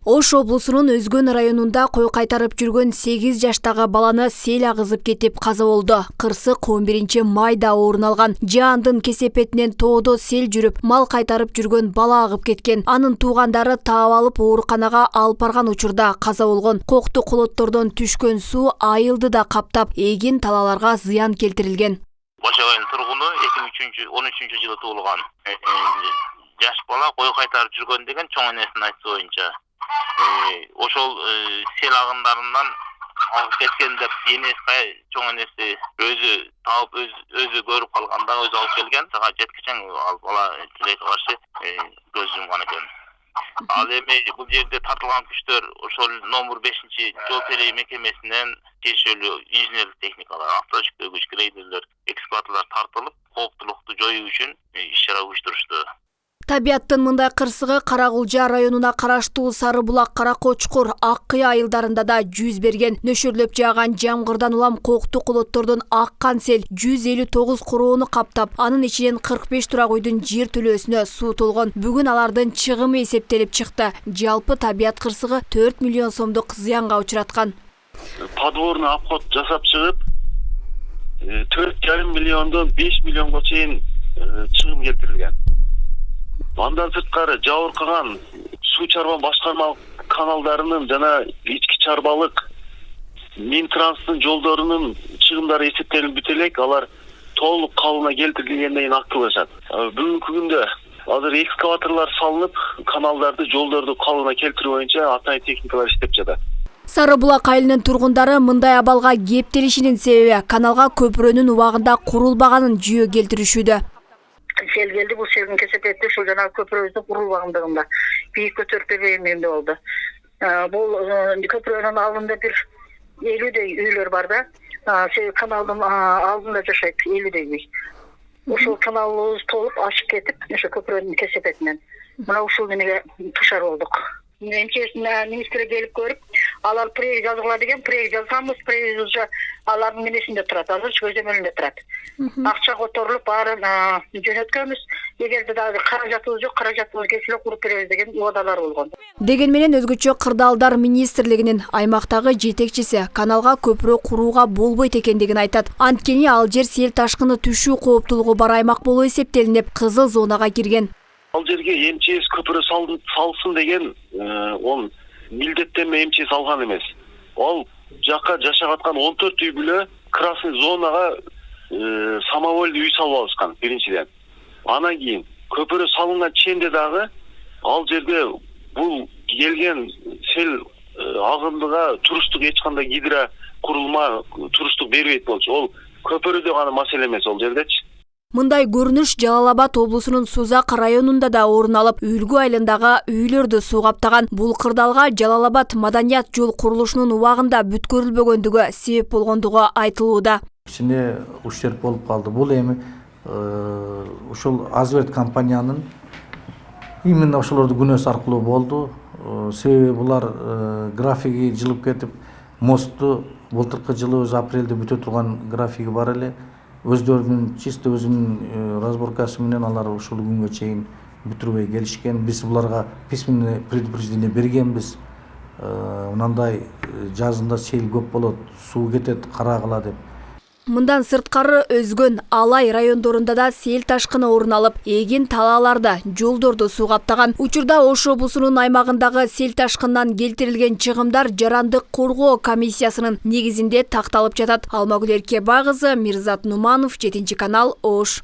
Ош облусунун Өзгөн районунда кой кайтарып жүргөн 8 жаштагы баланы сел агызып кетип каза болду. Кырсык 11-майда орун алган. Жаандын кесепетинен тоодо сел жүрүп, мал кайтарып жүргөн бала агып кеткен. Анын туугандары таап алып ооруканага алып барган учурда каза болгон. Кокту колоттордон түшкөн суу айылды да каптап, эгин талаларга зыян келтирилген. Башагайын тургуну 2013-жылы туулган. Жаш бала кой кайтарып жүргөн деген чоң энесинин айтышы боюнча. Ошол сел агындарынан алып кеткен деп энеси чоң энеси өзү таап өзү көрүп калганда өзү алып келген. Сага жеткичең ал бала тилекке каршы көз жумган экен. Ал эми бул жерде тартылган күчтөр ошол номер 5-жол телей мекемесинен тиешелүү инженерлик техникалар, автожүктөгүч грейдерлер, экскаваторлор тартылып, кооптулукту жоюу үчүн иш-чара уюштурушту. Табиаттын мындай кырсыгы Карагулжа районуна караштуу Сары булак, Каракочкур, Ак Кыя айылдарында да жүз берген. Нөшөрлөп жааган жамгырдан улам кокту колоттордон аккан сел 159 короону каптап, анын ичинен 45 турак үйдүн жер төлөөсүнө суу толгон. Бүгүн алардын чыгымы эсептелип чыкты. Жалпы табият кырсыгы 4 миллион сомдук зыянга учураткан. Подворный обход жасап чыгып, 4,5 миллиондон 5 миллионго чейин чыгым келтирилген. Андан сырткары жабыркаган суу чарба башкарма каналдарынын жана ички чарбалык Минтранстын жолдорунун чыгымдары эсептелип бүт элек, алар толук калыбына келтирилгенден кийин актылашат. Бүгүнкү күндө азыр экскаваторлор салынып, каналдарды, жолдорду калыбына келтирүү боюнча атайын техникалар иштеп жатат. Сары булак айылынын тургундары мындай абалга кептелишинин себеби каналга көпүрөнүн убагында курулбаганын жүйө келтиришүүдө. Сел келди, бул селдин кесепети ушул жана көпүрөбүздүн курулбагандыгында бийик көтөрүп бербегендигинде болду. Бул көпүрөнүн алдында бир 50 үйлөр бар да. Каналдын алдында жашайт 50 үй. Ушул каналыбыз толуп ашып кетип, ошо көпүрөнүн кесепетинен. Мына ушул неге тушар болдук. МЧС министри келип көрүп, алар проект жазгыла деген, проект жазганбыз, проект уже алардын менесинде турат, азыр көзөмөлүндө турат. Акча которулуп баарын жөнөткөнбүз. Эгерде дагы каражатыбыз жок, каражатыбыз келсе куруп беребиз деген убадалар болгон. Деген менен өзгөчө кырдаалдар министрлигинин аймактагы жетекчиси каналга көпүрө курууга болбойт экендигин айтат. Анткени ал жер сел ташкыны түшүү кооптулугу бар аймак болуп эсептелинип, кызыл зонага кирген. Ал жерге МЧС көпүрө салсын деген ол милдеттенме МЧС алган эмес. Ал жакка жашагаткан 14 үй бүлө красный зонага самовольный үй салып алышкан биринчиден. Анан кийин көпүрө салынган ченде дагы ал жерде бул келген сел агындыга туруштук эч кандай гидро курулма туруштук бербейт болчу. Ол көпүрөдө гана маселе эмес ол жердечи. Мындай көрүнүш Жалал-Абад облусунун Сузак районунда да орун алып, Үлгү айылындагы үйлөрдү суу каптаган. Бул кырдаалга Жалал-Абад маданият жол курулушунун убагында бүткөрүлбөгөндүгү себеп болгондугу айтылууда. Кичине ущерб болуп калды. Бул эми ушул Азверт компаниянын именно ошолорду күнөөсү аркылуу болду. Себеби булар графиги жылып кетип, мостту былтыркы жылы өз апрелде бүтө турган графиги бар эле. Өздөрүнүн чисто өзүнүн разборкасы менен алар ушул күнгө чейин бүтүрбөй келишкен. Биз буларга письменный предупреждение бергенбиз. Мындай жазында сел көп болот, суу кетет, карагыла деп. Мындан сырткары Өзгөн, Алай райондорунда да сел ташкыны орун алып, эгин талааларда, жолдорду суу каптаган. Учурда Ош облусунун аймагындагы сел ташкынынан келтирилген чыгымдар жарандык коргоо комиссиясынын негизинде такталып жатат. Алмагүл Эркебай кызы, Мирзат Нуманов, 7 канал, Ош.